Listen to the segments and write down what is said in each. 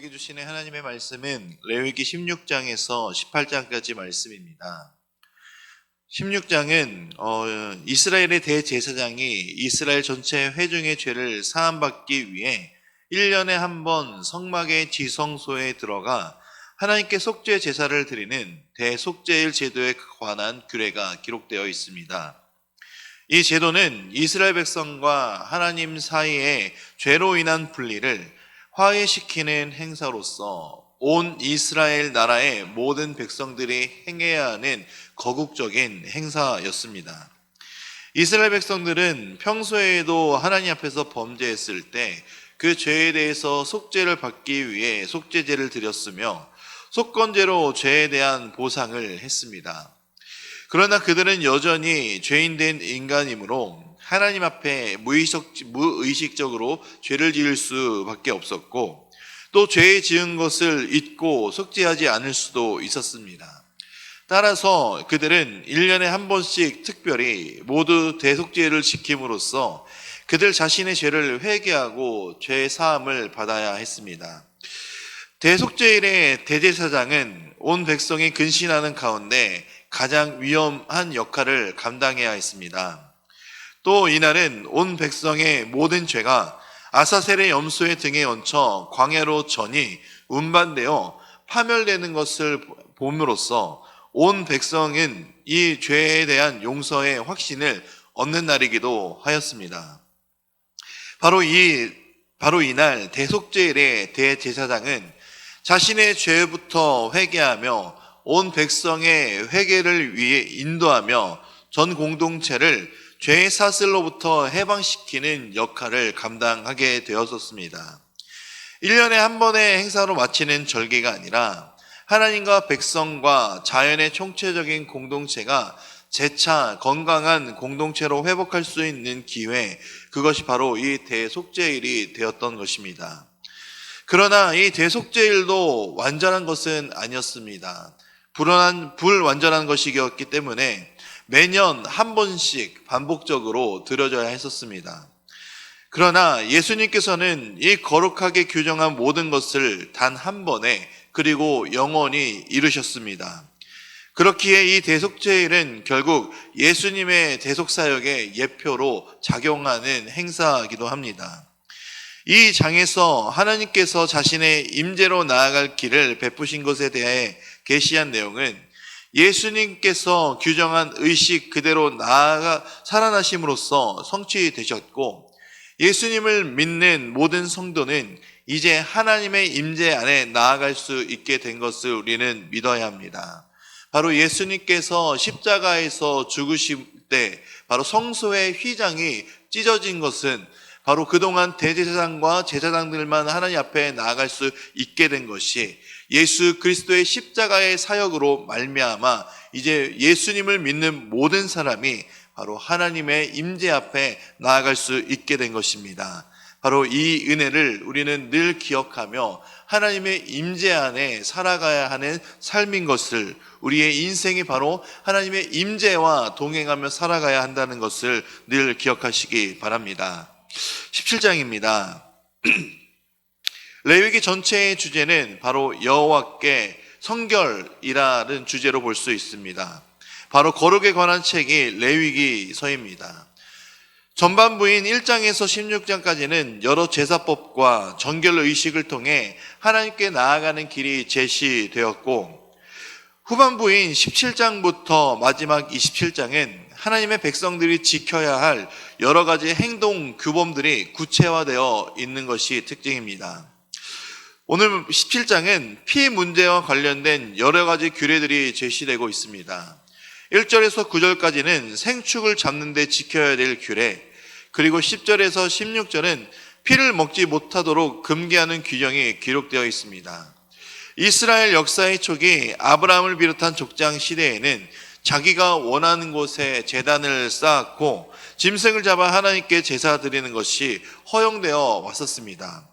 우리에게 주시는 하나님의 말씀은 레위기 16장에서 18장까지 말씀입니다. 16장은 이스라엘의 대제사장이 이스라엘 전체 회중의 죄를 사함받기 위해 1년에 한 번 성막의 지성소에 들어가 하나님께 속죄 제사를 드리는 대속죄일 제도에 관한 규례가 기록되어 있습니다. 이 제도는 이스라엘 백성과 하나님 사이의 죄로 인한 분리를 화해시키는 행사로서 온 이스라엘 나라의 모든 백성들이 행해야 하는 거국적인 행사였습니다. 이스라엘 백성들은 평소에도 하나님 앞에서 범죄했을 때 그 죄에 대해서 속죄를 받기 위해 속죄제를 드렸으며 속건제로 죄에 대한 보상을 했습니다. 그러나 그들은 여전히 죄인된 인간이므로 하나님 앞에 무의식적으로 죄를 지을 수밖에 없었고 또 죄에 지은 것을 잊고 속죄하지 않을 수도 있었습니다. 따라서 그들은 1년에 한 번씩 특별히 모두 대속죄를 지킴으로써 그들 자신의 죄를 회개하고 죄 사함을 받아야 했습니다. 대속죄일의 대제사장은 온 백성이 근신하는 가운데 가장 위험한 역할을 감당해야 했습니다. 또 이날은 온 백성의 모든 죄가 아사셀의 염소의 등에 얹혀 광야로 전이 운반되어 파멸되는 것을 봄으로써 온 백성은 이 죄에 대한 용서의 확신을 얻는 날이기도 하였습니다. 바로 이날 대속죄일의 대제사장은 자신의 죄부터 회개하며 온 백성의 회개를 위해 인도하며 전 공동체를 죄의 사슬로부터 해방시키는 역할을 감당하게 되었었습니다. 1년에 한 번의 행사로 마치는 절기가 아니라 하나님과 백성과 자연의 총체적인 공동체가 재차 건강한 공동체로 회복할 수 있는 기회, 그것이 바로 이 대속죄일이 되었던 것입니다. 그러나 이 대속죄일도 완전한 것은 아니었습니다. 불완전한 것이었기 때문에 매년 한 번씩 반복적으로 드려져야 했었습니다. 그러나 예수님께서는 이 거룩하게 규정한 모든 것을 단 한 번에 그리고 영원히 이루셨습니다. 그렇기에 이 대속죄일은 결국 예수님의 대속사역의 예표로 작용하는 행사이기도 합니다. 이 장에서 하나님께서 자신의 임재로 나아갈 길을 베푸신 것에 대해 계시한 내용은 예수님께서 규정한 의식 그대로 나아가 살아나심으로써 성취되셨고 예수님을 믿는 모든 성도는 이제 하나님의 임재 안에 나아갈 수 있게 된 것을 우리는 믿어야 합니다. 바로 예수님께서 십자가에서 죽으실 때 바로 성소의 휘장이 찢어진 것은 바로 그동안 대제사장과 제사장들만 하나님 앞에 나아갈 수 있게 된 것이 예수 그리스도의 십자가의 사역으로 말미암아 이제 예수님을 믿는 모든 사람이 바로 하나님의 임재 앞에 나아갈 수 있게 된 것입니다. 바로 이 은혜를 우리는 늘 기억하며 하나님의 임재 안에 살아가야 하는 삶인 것을, 우리의 인생이 바로 하나님의 임재와 동행하며 살아가야 한다는 것을 늘 기억하시기 바랍니다. 17장입니다. 레위기 전체의 주제는 바로 여호와께 성결이라는 주제로 볼 수 있습니다. 바로 거룩에 관한 책이 레위기서입니다. 전반부인 1장에서 16장까지는 여러 제사법과 정결 의식을 통해 하나님께 나아가는 길이 제시되었고, 후반부인 17장부터 마지막 27장은 하나님의 백성들이 지켜야 할 여러 가지 행동 규범들이 구체화되어 있는 것이 특징입니다. 오늘 17장은 피 문제와 관련된 여러 가지 규례들이 제시되고 있습니다. 1절에서 9절까지는 생축을 잡는 데 지켜야 될 규례, 그리고 10절에서 16절은 피를 먹지 못하도록 금기하는 규정이 기록되어 있습니다. 이스라엘 역사의 초기 아브라함을 비롯한 족장 시대에는 자기가 원하는 곳에 제단을 쌓았고 짐승을 잡아 하나님께 제사 드리는 것이 허용되어 왔었습니다.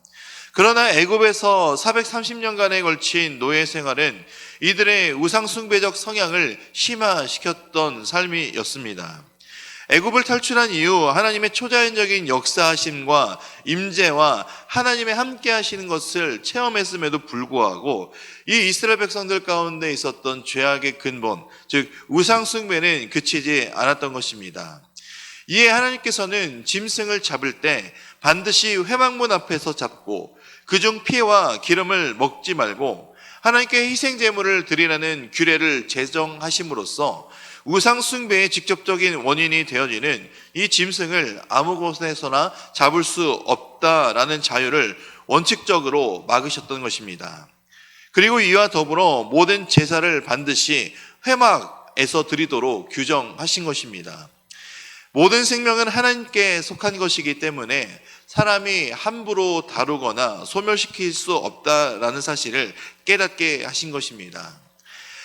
그러나 애굽에서 430년간에 걸친 노예 생활은 이들의 우상 숭배적 성향을 심화시켰던 삶이었습니다. 애굽을 탈출한 이후 하나님의 초자연적인 역사하심과 임재와 하나님의 함께 하시는 것을 체험했음에도 불구하고 이 이스라엘 백성들 가운데 있었던 죄악의 근본, 즉 우상 숭배는 그치지 않았던 것입니다. 이에 하나님께서는 짐승을 잡을 때 반드시 회막문 앞에서 잡고 그중 피와 기름을 먹지 말고 하나님께 희생 제물을 드리라는 규례를 제정하심으로써 우상 숭배의 직접적인 원인이 되어지는 이 짐승을 아무 곳에서나 잡을 수 없다라는 자유를 원칙적으로 막으셨던 것입니다. 그리고 이와 더불어 모든 제사를 반드시 회막에서 드리도록 규정하신 것입니다. 모든 생명은 하나님께 속한 것이기 때문에 사람이 함부로 다루거나 소멸시킬 수 없다라는 사실을 깨닫게 하신 것입니다.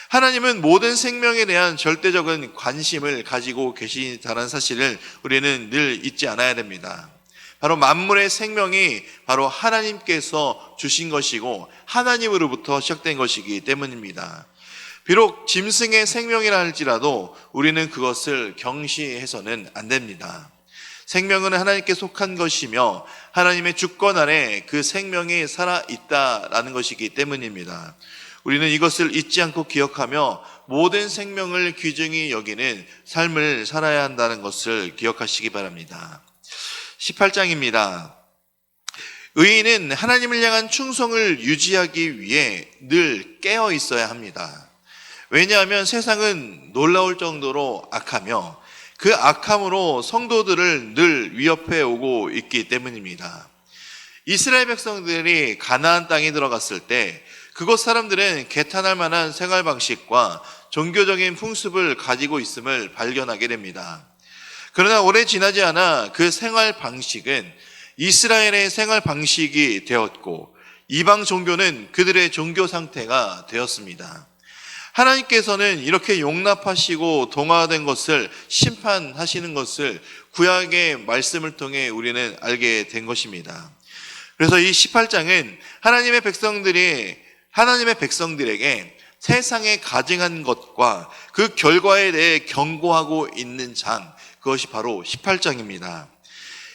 하나님은 모든 생명에 대한 절대적인 관심을 가지고 계시다는 사실을 우리는 늘 잊지 않아야 됩니다. 바로 만물의 생명이 바로 하나님께서 주신 것이고 하나님으로부터 시작된 것이기 때문입니다. 비록 짐승의 생명이라 할지라도 우리는 그것을 경시해서는 안 됩니다. 생명은 하나님께 속한 것이며 하나님의 주권 아래 그 생명이 살아있다라는 것이기 때문입니다. 우리는 이것을 잊지 않고 기억하며 모든 생명을 귀중히 여기는 삶을 살아야 한다는 것을 기억하시기 바랍니다. 18장입니다. 의인은 하나님을 향한 충성을 유지하기 위해 늘 깨어 있어야 합니다. 왜냐하면 세상은 놀라울 정도로 악하며 그 악함으로 성도들을 늘 위협해 오고 있기 때문입니다. 이스라엘 백성들이 가나안 땅에 들어갔을 때 그곳 사람들은 개탄할 만한 생활 방식과 종교적인 풍습을 가지고 있음을 발견하게 됩니다. 그러나 오래 지나지 않아 그 생활 방식은 이스라엘의 생활 방식이 되었고 이방 종교는 그들의 종교 상태가 되었습니다. 하나님께서는 이렇게 용납하시고 동화된 것을 심판하시는 것을 구약의 말씀을 통해 우리는 알게 된 것입니다. 그래서 이 18장은 하나님의 백성들에게 세상에 가증한 것과 그 결과에 대해 경고하고 있는 장, 그것이 바로 18장입니다.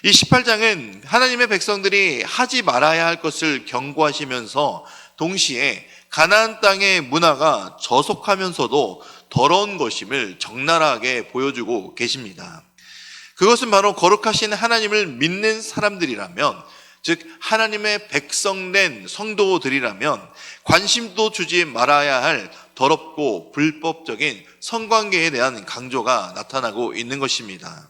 이 18장은 하나님의 백성들이 하지 말아야 할 것을 경고하시면서 동시에 가나안 땅의 문화가 저속하면서도 더러운 것임을 적나라하게 보여주고 계십니다. 그것은 바로 거룩하신 하나님을 믿는 사람들이라면, 즉 하나님의 백성된 성도들이라면 관심도 주지 말아야 할 더럽고 불법적인 성관계에 대한 강조가 나타나고 있는 것입니다.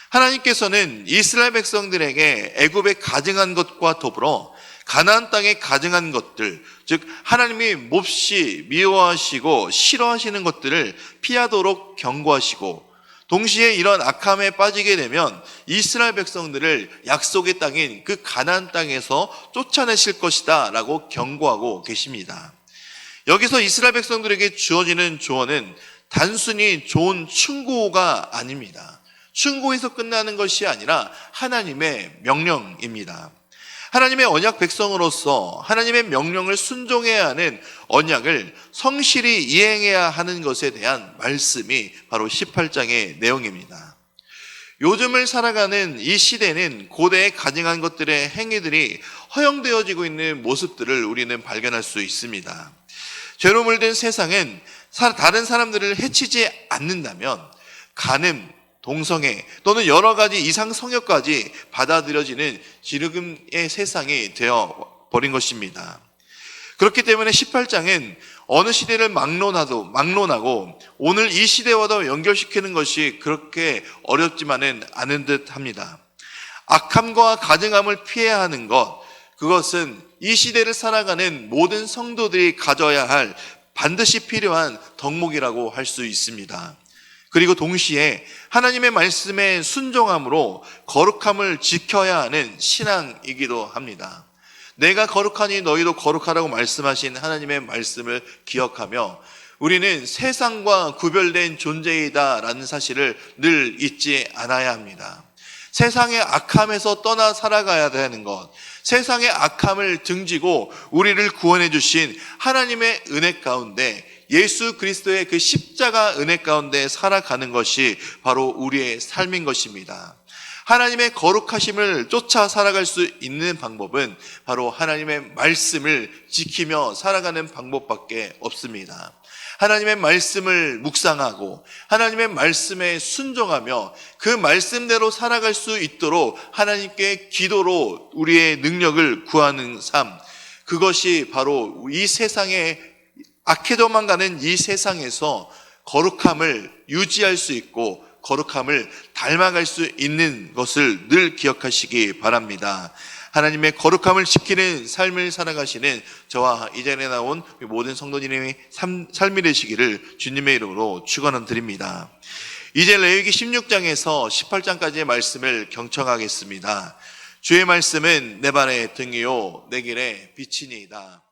하나님께서는 이스라엘 백성들에게 애굽에 가증한 것과 더불어 가나안 땅에 가증한 것들, 즉 하나님이 몹시 미워하시고 싫어하시는 것들을 피하도록 경고하시고 동시에 이런 악함에 빠지게 되면 이스라엘 백성들을 약속의 땅인 그 가나안 땅에서 쫓아내실 것이다 라고 경고하고 계십니다. 여기서 이스라엘 백성들에게 주어지는 조언은 단순히 좋은 충고가 아닙니다. 충고에서 끝나는 것이 아니라 하나님의 명령입니다. 하나님의 언약 백성으로서 하나님의 명령을 순종해야 하는 언약을 성실히 이행해야 하는 것에 대한 말씀이 바로 18장의 내용입니다. 요즘을 살아가는 이 시대는 고대에 가증한 것들의 행위들이 허용되어지고 있는 모습들을 우리는 발견할 수 있습니다. 죄로 물든 세상은 다른 사람들을 해치지 않는다면 간음, 동성애 또는 여러 가지 이상 성역까지 받아들여지는 지금의 세상이 되어버린 것입니다. 그렇기 때문에 18장은 어느 시대를 막론하고 오늘 이 시대와도 연결시키는 것이 그렇게 어렵지만은 않은 듯 합니다. 악함과 가증함을 피해야 하는 것, 그것은 이 시대를 살아가는 모든 성도들이 가져야 할 반드시 필요한 덕목이라고 할 수 있습니다. 그리고 동시에 하나님의 말씀에 순종함으로 거룩함을 지켜야 하는 신앙이기도 합니다. 내가 거룩하니 너희도 거룩하라고 말씀하신 하나님의 말씀을 기억하며 우리는 세상과 구별된 존재이다라는 사실을 늘 잊지 않아야 합니다. 세상의 악함에서 떠나 살아가야 되는 것, 세상의 악함을 등지고 우리를 구원해 주신 하나님의 은혜 가운데 예수 그리스도의 그 십자가 은혜 가운데 살아가는 것이 바로 우리의 삶인 것입니다. 하나님의 거룩하심을 쫓아 살아갈 수 있는 방법은 바로 하나님의 말씀을 지키며 살아가는 방법밖에 없습니다. 하나님의 말씀을 묵상하고 하나님의 말씀에 순종하며 그 말씀대로 살아갈 수 있도록 하나님께 기도로 우리의 능력을 구하는 삶, 그것이 바로 이 세상에 악해져만 가는 이 세상에서 거룩함을 유지할 수 있고 거룩함을 닮아갈 수 있는 것을 늘 기억하시기 바랍니다. 하나님의 거룩함을 지키는 삶을 살아가시는 저와 이 자리에 나온 모든 성도님의 삶이 되시기를 주님의 이름으로 축원드립니다. 이제 레위기 16장에서 18장까지의 말씀을 경청하겠습니다. 주의 말씀은 내 발의 등이요 내 길의 빛이니이다.